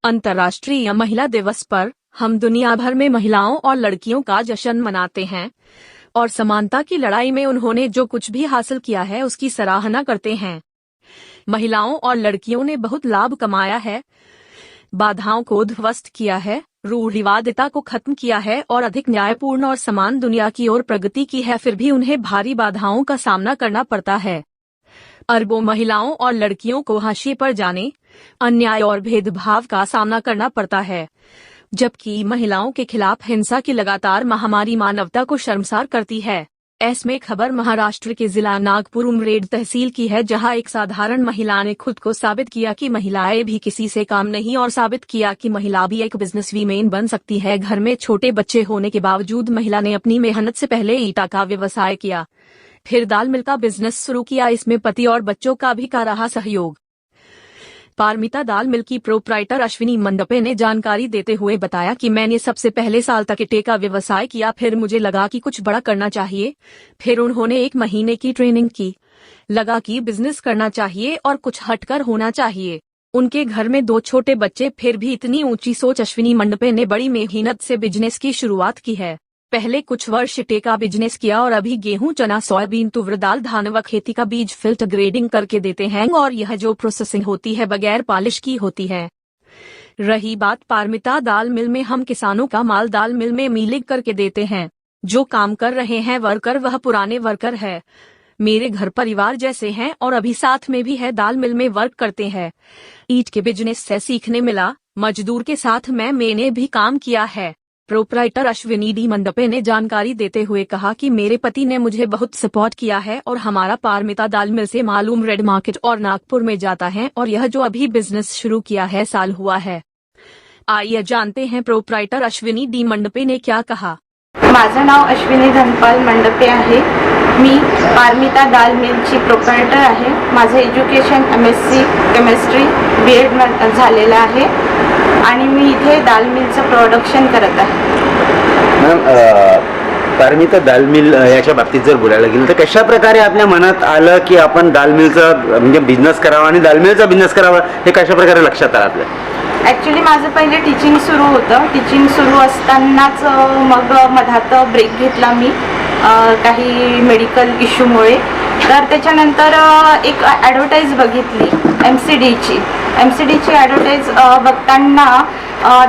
अंतर्राष्ट्रीय महिला दिवस पर हम दुनिया भर में महिलाओं और लड़कियों का जश्न मनाते हैं और समानता की लड़ाई में उन्होंने जो कुछ भी हासिल किया है उसकी सराहना करते हैं। महिलाओं और लड़कियों ने बहुत लाभ कमाया है, बाधाओं को ध्वस्त किया है, रूढ़िवादिता को खत्म किया है और अधिक न्यायपूर्ण और समान दुनिया की ओर प्रगति की है। फिर भी उन्हें भारी बाधाओं का सामना करना पड़ता है। अरबों महिलाओं और लड़कियों को हाशिए पर जाने, अन्याय और भेदभाव का सामना करना पड़ता है, जबकि महिलाओं के खिलाफ हिंसा की लगातार महामारी मानवता को शर्मसार करती है। ऐसमें खबर महाराष्ट्र के जिला नागपुर उमरेड तहसील की है, जहां एक साधारण महिला ने खुद को साबित किया कि महिलाएं भी किसी से काम नहीं और साबित किया कि महिला भी एक बिजनेस वीमेन बन सकती है। घर में छोटे बच्चे होने के बावजूद महिला ने अपनी मेहनत से पहले ईंटा का व्यवसाय किया, फिर दाल मिल का बिजनेस शुरू किया। इसमें पति और बच्चों का भी का रहा सहयोग। पारमिता दाल मिल की प्रोप्राइटर अश्विनी मंडपे ने जानकारी देते हुए बताया कि मैंने सबसे पहले साल तक ईंटे का व्यवसाय किया, फिर मुझे लगा कि कुछ बड़ा करना चाहिए। फिर उन्होंने 1 महीने की ट्रेनिंग की, लगा कि बिजनेस करना चाहिए और कुछ हटकर होना चाहिए। उनके घर में 2 छोटे बच्चे, फिर भी इतनी ऊंची सोच। अश्विनी मंडपे ने बड़ी मेहनत से बिजनेस की शुरुआत की है। पहले कुछ वर्ष ईंटे का बिजनेस किया और अभी गेहूं, चना, सोयाबीन, तुवर दाल, धान व खेती का बीज फिल्टर ग्रेडिंग करके देते हैं और यह जो प्रोसेसिंग होती है बगैर पॉलिश की होती है। रही बात पारमिता दाल मिल में, हम किसानों का माल दाल मिल में मिलिंग करके देते हैं। जो काम कर रहे हैं वर्कर वह पुराने वर्कर है, मेरे घर परिवार जैसे हैं और अभी साथ में भी है, दाल मिल में वर्क करते हैं। ईंट के बिजनेस से सीखने मिला, मजदूर के साथ मैंने भी काम किया है। प्रोप्राइटर अश्विनी डी मंडपे ने जानकारी देते हुए कहा कि मेरे पति ने मुझे बहुत सपोर्ट किया है और हमारा पारमिता दाल मिल से मालूम रेड मार्केट और नागपुर में जाता है और यह जो अभी बिजनेस शुरू किया है साल हुआ है। आइए जानते हैं प्रोप्राइटर अश्विनी डी मंडपे ने क्या कहा। माझं नाव अश्विनी धनपाल मंडपे आहे। मी पारमिता दाल मिलची प्रोप्रायटर आहे। माझं एज्युकेशन MSc केमिस्ट्री BEd झालेलं आहे आणि मी इथे दाल मिलचं प्रोडक्शन करत आहे। मॅम, पारमिता दाल मिल याच्या बाबतीत जर बोलायला गेलं तर कशा प्रकारे आपल्या मनात आलं की आपण दाल मिलचा म्हणजे बिझनेस करावा आणि दाल मिलचा बिझनेस करावा, हे कशा प्रकारे लक्षात आलं आपल्या? ॲक्च्युली माझं पहिले टीचिंग सुरू होतं। टीचिंग सुरू असतानाच मग मधात ब्रेक घेतला मी काही मेडिकल इश्यूमुळे। तर त्याच्यानंतर एक ॲडव्हर्टाईज बघितली MCDची ॲडव्हर्टाईज बघताना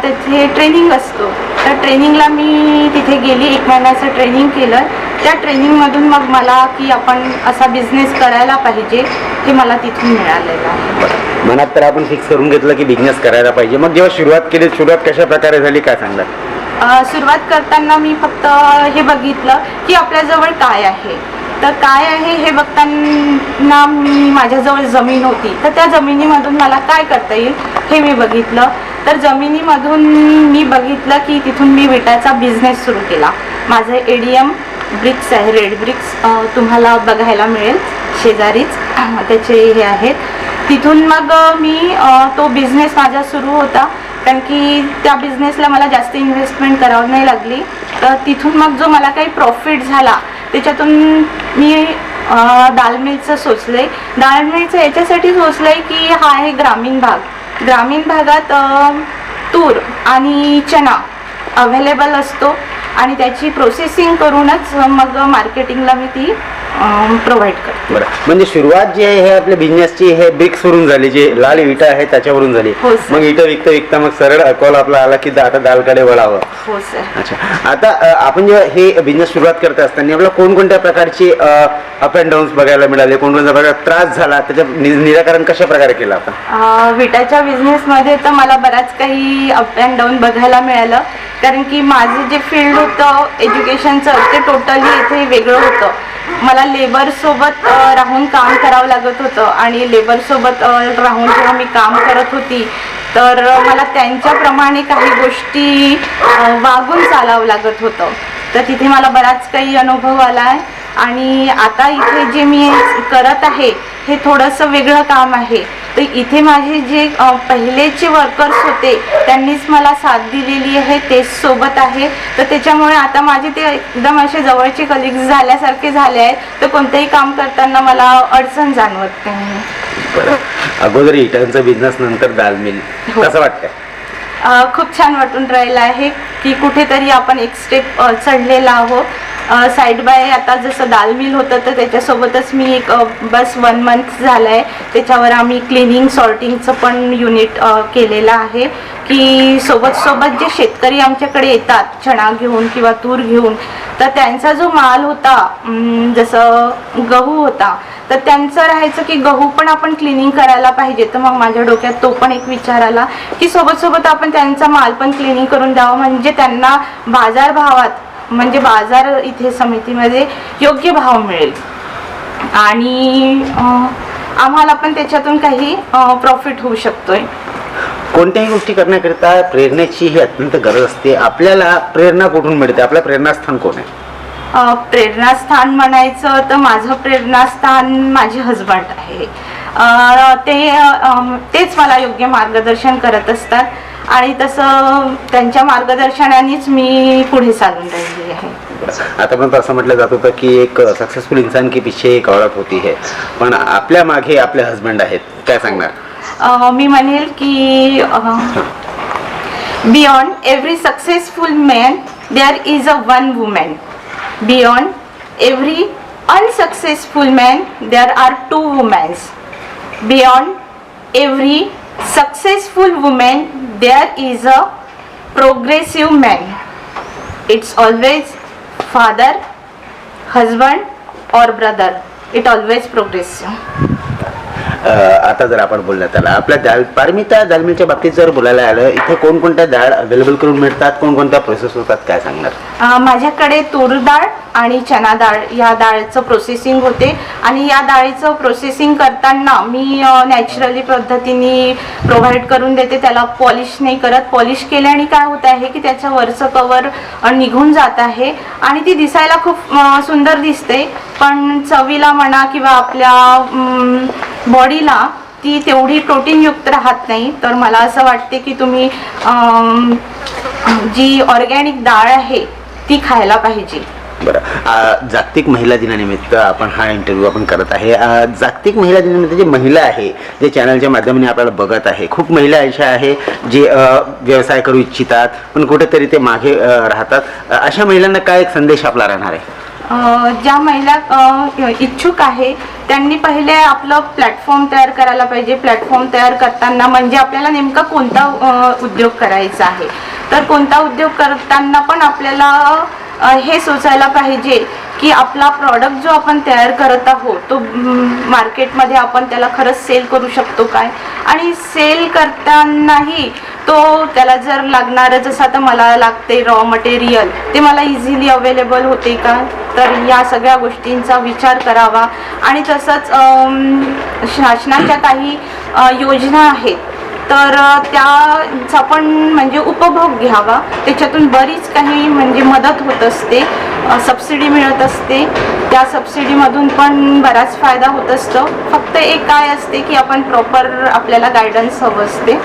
तिथे ट्रेनिंग असतो। तर ट्रेनिंगला मी तिथे गेली, 1 महिन्याचं ट्रेनिंग केलं। त्या ट्रेनिंगमधून मग मला की आपण असा बिझनेस करायला पाहिजे हे मला तिथून मिळालेलं आहे। मनात तर आपण फिक्स करून घेतलं की बिझनेस करायला पाहिजे। मग जेव्हा सुरुवात केली, सुरुवात कशा प्रकारे झाली काय सांगणार? सुरुवात करताना मी फक्त हे बघितलं की आपल्याजवळ काय आहे। तर काय आहे हे बघताना माझ्याजवळ जमीन होती, तर त्या जमिनीमधून मला काय करता येईल हे मी बघितलं। तर जमिनीमधून मी बघितलं की तिथून मी विटाचा बिझनेस सुरू केला। माझं ADM ब्रिक्स आहे, रेड ब्रिक्स तुम्हाला बघायला मिळेल शेजारीच त्याचे हे आहेत। तिथून मग मी तो बिझनेस माझा सुरू होता, कारण की त्या बिझनेसला मला जास्त इन्व्हेस्टमेंट करावं नाही लागली। तर तिथून मग जो मला काही प्रॉफिट झाला त्याच्यातून मी दाल मिलचं सोचले। दाल मिलचं याच्यासाठी सोचलंय की हा आहे ग्रामीण भागात तूर आणि चना अवेलेबल असतो आणि त्याची प्रोसेसिंग करूनच मग मार्केटिंगला मी ती प्रोव्हाइड करते। बरं, म्हणजे सुरुवात जी आहे हे आपल्या बिझनेसची हे ब्रिक्स वरून झाली, जे लाल विटा आहे त्याच्यावरून झाली। मग इटा विकता मग सरळ कॉल आपला आला की आता दालकडे वळावं। हो सर। अच्छा, आता आपण जेव्हा हे बिझनेस सुरुवात करत असताना आपल्याला कोणकोणत्या प्रकारचे अप अँड डाऊन्स बघायला मिळाले, कोणकोणत्या प्रकारचा त्रास झाला, त्याचं निराकरण कशा प्रकारे केलं आपण? विटाच्या बिझनेसमध्ये तर मला बराच काही अप अँड डाऊन बघायला मिळालं, कारण की माझं जे फील्ड होतं एज्युकेशनचं ते टोटली इथे वेगळं होतं। मला लेबरसोबत राहून काम करावं लागत होतं आणि लेबरसोबत राहून जेव्हा मी काम करत होती तर मला त्यांच्याप्रमाणे काही गोष्टी वागून चालावं लागत होतं। तर तिथे मला बराच काही अनुभव आला आहे आणि आता इथे जे मी करत आहे हे थोडंसं वेगळं काम आहे। तर इथे माझे जे पहिलेचे वर्कर्स होते त्यांनीच मला साथ दिलेली आहे, तेच सोबत आहे। तर त्याच्यामुळे आता माझे ते एकदम असे जवळचे कलिग्स झाल्यासारखे झाले आहेत, तर कोणतेही काम करताना मला अडचण जाणवत नाही। अगोदर इटांचा बिझनेस, नंतर दाल मिल, कसं वाटतंय? खूप छान वाटून राहिलं आहे की कुठेतरी आपण एक स्टेप चढलेला आहोत. साईड बाय आता जसं दाल मिल होतं तर त्याच्यासोबतच मी एक बस 1 मंथ झालं आहे त्याच्यावर आम्ही क्लिनिंग सॉर्टिंगचं पण युनिट केलेलं आहे की सोबत जे शेतकरी आमच्याकडे येतात चणा घेऊन किंवा तूर घेऊन तर त्यांचा जो माल होता जसं गहू होता तर त्यांचं राहायचं की गहू पण आपण क्लिनिंग करायला पाहिजे. तर मग माझ्या डोक्यात तो पण एक विचार आला की सोबत आपण त्यांचा माल पण क्लिनिंग करून द्यावं म्हणजे त्यांना बाजारभावात म्हणजे बाजार इथे समितीमध्ये योग्य भाव मिळेल आणि आम्हाला पण त्याच्यातून काही प्रॉफिट होऊ शकतोय. कोणत्याही गोष्टी करण्याकरिता प्रेरणेची ही अत्यंत गरज असते. आपल्याला प्रेरणा कुठून मिळते? आपलं प्रेरणास्थान कोण आहे? प्रेरणास्थान म्हणायचं तर माझं प्रेरणास्थान माझे हजबंड आहे. तेच मला योग्य मार्गदर्शन करत असतात आणि तसं त्यांच्या मार्गदर्शनानेच मी पुढे चालून राहिली आहे. आतापर्यंत असं म्हटलं जात होतं की एक सक्सेसफुल इंसान के पीछे एक औरत होती है, पण आपल्या मागे आपले हजबंड आहेत, काय सांगणार? मी म्हणेल की beyond every successful man there is a one woman. Beyond every unsuccessful man, there are 2 women. Beyond every successful woman, there is a progressive man. It's always father, husband or brother. It always progressive. आता जर आपण बोललं त्याला आपल्या पारमिता दाल मिलच्या बाबतीत जर बोलायला आलं, इथे कोणकोणत्या डाळ अवेलेबल करून मिळतात, कोणकोणत्या प्रोसेस होतात, काय सांगणार? माझ्याकडे तूर डाळ आणि चना डाळ या डाळीचं प्रोसेसिंग होते आणि या डाळीचं प्रोसेसिंग करताना मी नॅचरली पद्धतीने प्रोव्हाइड करून देते. त्याला पॉलिश नाही करत. पॉलिश केल्याने काय होत आहे की त्याचं वरचं कवर निघून जात आहे आणि ती दिसायला खूप सुंदर दिसते, पण चवीला म्हणा किंवा आपल्या बॉडीला ती तेवढी प्रोटीनयुक्त राहत नाही. तर मला असं वाटते की तुम्ही जी ऑर्गॅनिक डाळ आहे ती खायला पाहिजे. बरं, जागतिक महिला दिनानिमित्त आपण हा इंटरव्ह्यू आपण करत आहे. जागतिक महिला दिनानिमित्त जे महिला आहे जे चॅनलच्या माध्यमाने आपल्याला बघत आहे, खूप महिला अशा आहे जे व्यवसाय करू इच्छितात पण कुठेतरी ते मागे राहतात. अशा महिलांना काय एक संदेश आपला राहणार आहे? ज्या महिला इच्छुक आहे त्यांनी पहिले आपलं प्लॅटफॉर्म तयार करायला पाहिजे. प्लॅटफॉर्म तयार करताना म्हणजे आपल्याला नेमका कोणता उद्योग करायचा आहे, तर कोणता उद्योग करताना पण आपल्याला हे सोचायला पाहिजे की आपला प्रॉडक्ट जो आपण तयार करत आहोत तो मार्केटमध्ये आपण त्याला खरंच सेल करू शकतो काय, आणि सेल करतानाही तो त्याला जर लागणारं जसं आता मला लागते रॉ मटेरियल ते मला इझिली अवेलेबल होते का, तर या सगळ्या गोष्टींचा विचार करावा. आणि तसंच शासनाच्या काही योजना आहेत तर त्याचा पण म्हणजे उपभोग घ्यावा. त्याच्यातून बरीच काही म्हणजे मदत होत असते, सबसिडी मिळत असते. त्या सबसिडीमधून पण बराच फायदा होत असतो. फक्त एक काय असते की आपण प्रॉपर आपल्याला गायडन्स हवं असते.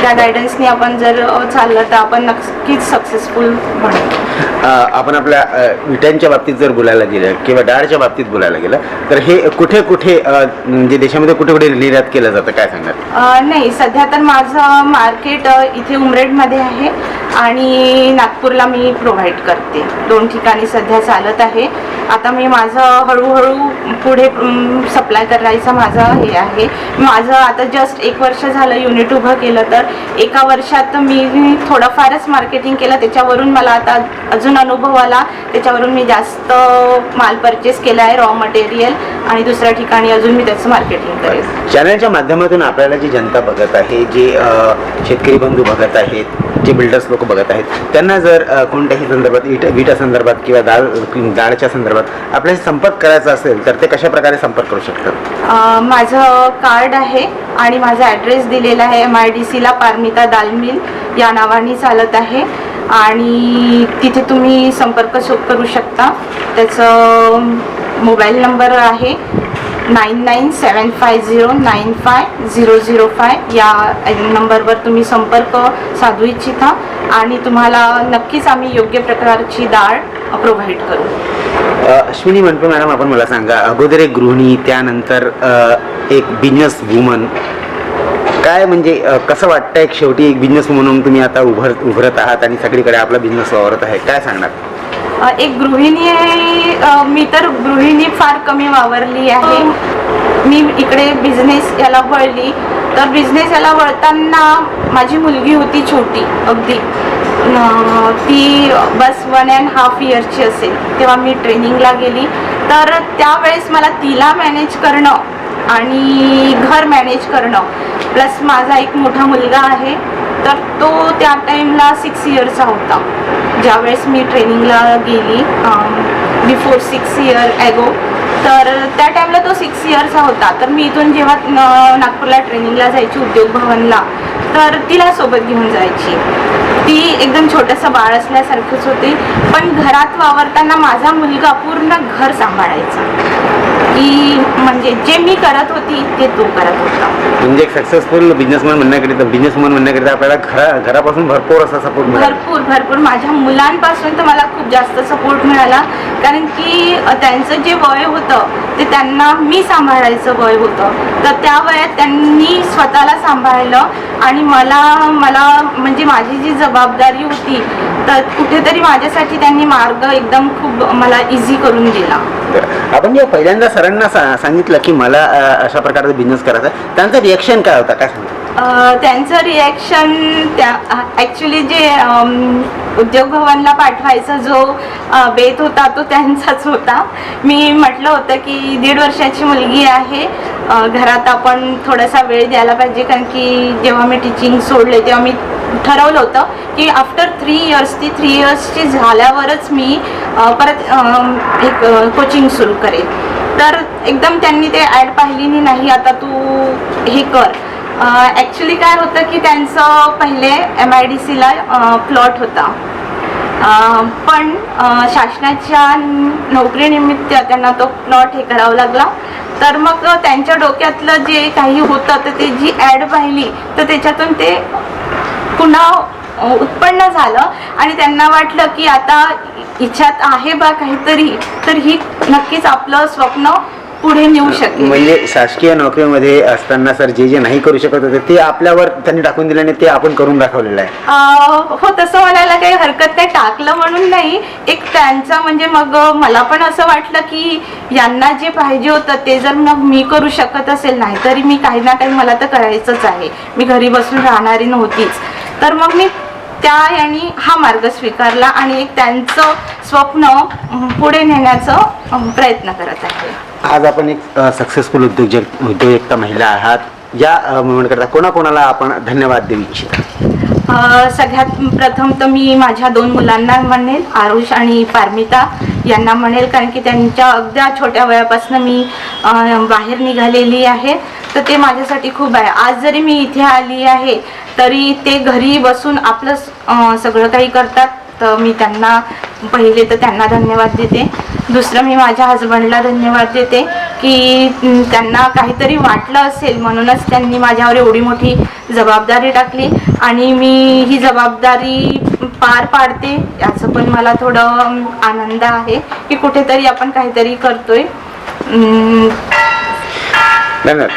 त्या गायडन्सने आपण जर चाललं तर आपण नक्कीच सक्सेसफुल बनतो. आपण आपल्या विटांच्या बाबतीत जर बोलायला गेलं किंवा डाळच्या बाबतीत बोलायला गेलं तर हे कुठे कुठे म्हणजे देशामध्ये कुठे कुठे निर्यात केलं जातं, काय सांगणार? नाही, सध्या तर माझं मार्केट इथे उमरेडमध्ये आहे आणि नागपूरला मी प्रोव्हाइड करते. 2 ठिकाणी सध्या चालत आहे. आता मी माझं हळूहळू पुढे सप्लाय करायचं माझं हे आहे. माझं आता जस्ट 1 वर्ष झालं युनिट उभं केलं, तर 1 वर्षात मी थोडंफारच मार्केटिंग केलं. त्याच्यावरून मला आता अजून अनुभव आला. त्याच्यावरून मी जास्त माल परचेस केला आहे, रॉ मटेरियल, आणि दुसऱ्या ठिकाणी अजून मी त्याचं मार्केटिंग करेन. चॅनलच्या माध्यमातून आपल्याला जी जनता बघत आहे, जे शेतकरी बंधू बघत आहेत, जे बिल्डर्स लोक बघत आहेत, त्यांना जर कोणत्याही संदर्भात विटा संदर्भात किंवा डाळच्या संदर्भात आपल्याशी संपर्क करायचा असेल तर ते कशा प्रकारे संपर्क करू शकतात? माझं कार्ड आहे आणि माझा ॲड्रेस दिलेला आहे. MIDC ला पारमिता दाल मिल या नावाने चालत आहे आणि तिथे तुम्ही संपर्क करू शकता. त्याचं मोबाईल नंबर आहे 9975095005. या नंबरवर तुम्ही संपर्क साधू इच्छिता आणि तुम्हाला नक्कीच आम्ही योग्य प्रकारची डाळ प्रोव्हाइड करू. अश्विनी मनपे मॅडम, आपण मला सांगा, अगोदर एक गृहिणी, त्यानंतर एक बिझनेस वुमन, काय म्हणजे कसं वाटतंय शेवटी एक बिझनेस म्हणून तुम्ही आता उभरत आहात आणि सगळीकडे आपला बिझनेस वावरत आहे, काय सांगणार? एक गृहिणी आहे, मी तर गृहिणी फार कमी वावरली आहे. मी इकडे बिझनेस याला वळली, तर बिझनेस याला वळताना माझी मुलगी होती छोटी अगदी, ती बस 1.5 इयरची असेल तेव्हा मी ट्रेनिंगला गेली. तर त्यावेळेस मला तिला मॅनेज करणं आणि घर मॅनेज करणं प्लस माझा एक मोठा मुलगा आहे, तर तो त्या टाईमला 6 इयरचा होता ज्यावेळेस मी ट्रेनिंगला गेली, बिफोर 6 इयर ॲगो. तर त्या टाईमला तो 6 इयरचा होता. तर मी इथून जेव्हा नागपूरला ट्रेनिंगला जायची उद्योग भवनला, तर तिला सोबत घेऊन जायची. ती एकदम छोटंसं बाळ असल्यासारखंच होती, पण घरात वावरताना माझा मुलगा पूर्ण घर सांभाळायचा, की म्हणजे जे मी करत होती ते तो करत होता. म्हणजे एक सक्सेसफुल बिझनेसमॅन म्हणण्याकरिता आपल्याला घरापासून भरपूर असा सपोर्ट मिळाला. भरपूर माझ्या मुलांपासून तर मला खूप जास्त सपोर्ट मिळाला, कारण की त्यांचं जे वय होतं ते त्यांना मी सांभाळायचं वय होतं. तर त्या वयात त्यांनी स्वतःला सांभाळलं आणि मला म्हणजे माझी जी जबाबदारी होती तर कुठेतरी माझ्यासाठी त्यांनी मार्ग एकदम खूप मला इझी करून दिला. आपण जेव्हा पहिल्यांदा सरांना सांगितलं की मला अशा प्रकारचा बिझनेस करायचा, त्यांचं रिएक्शन काय होता, काय सांगा? त्यांचं रिॲक्शन त्या ॲक्च्युली जे उद्योग भवनला पाठवायचा जो बेत होता तो त्यांचाच होता. मी म्हटलं होतं की 1.5 वर्षाची मुलगी आहे, घरात आपण थोडासा वेळ द्यायला पाहिजे, कारण की जेव्हा मी टीचिंग सोडले तेव्हा मी ठरवलं होतं की आफ्टर 3 इयर्स, ती 3 इयर्सची झाल्यावरच मी परत एक कोचिंग सुरू करेल. तर एकदम त्यांनी ते ॲड पाहिली नाही, आता तू हे कर. ॲक्च्युली काय होतं की त्यांचं पहिले MIDCला प्लॉट होता, पण शासनाच्या नोकरीनिमित्त त्यांना तो प्लॉट हे करावा लागला. तर मग त्यांच्या डोक्यातलं जे काही होतं तर ते जी ॲड पाहिली तर त्याच्यातून ते पुन्हा उत्पन्न झालं आणि त्यांना वाटलं की आता इच्छात आहे बा काहीतरी, तर ही नक्कीच आपलं स्वप्न पुढे नेऊ शकेल. म्हणजे शासकीय नोकरीमध्ये असताना सर जे नाही करू शकत होते ते आपल्यावर त्यांनी टाकून दिलं आणि ते आपण करून दाखवलेलं आहे. हो, तसं म्हणायला काही हरकत नाही. टाकलं म्हणून नाही, एक त्यांचा म्हणजे मग मला पण असं वाटलं की यांना जे पाहिजे होतं ते जर मग मी करू शकत असेल, नाही तरी मी काही ना काही मला तर करायचंच आहे, मी घरी बसून राहणारी नव्हतीच. तर मग मी त्या यांनी हा मार्ग स्वीकारला आणि एक त्यांचं स्वप्न पुढे नेण्याचा प्रयत्न करत आहे. आज आपण एक सक्सेसफुल उद्योजकता महिला आहात, या मुवमेंटकरता कोणाकोणाला आपण धन्यवाद देऊ इच्छिता? सगळ्यात प्रथम तर मी माझ्या 2 मुलांना म्हणेल, आरुष आणि पारमिता यांना म्हणेल, कारण की त्यांच्या अगदी छोट्या वयापासून मी बाहेर निघालेली आहे, तर ते माझ्यासाठी खूप आहे. आज जरी मी इथे आली आहे तरी ते घरी बसून आपलं सगळं काही करतात, तर मी त्यांना पहिले तर त्यांना धन्यवाद देते. दुसरं मी माझ्या हजबंडला धन्यवाद देते की त्यांना काहीतरी वाटलं असेल म्हणूनच त्यांनी माझ्यावर एवढी मोठी जबाबदारी टाकली आणि मी ही जबाबदारी पार पाडते, याचं पण मला थोडं आनंद आहे की कुठेतरी आपण काहीतरी करतोय. धन्यवाद.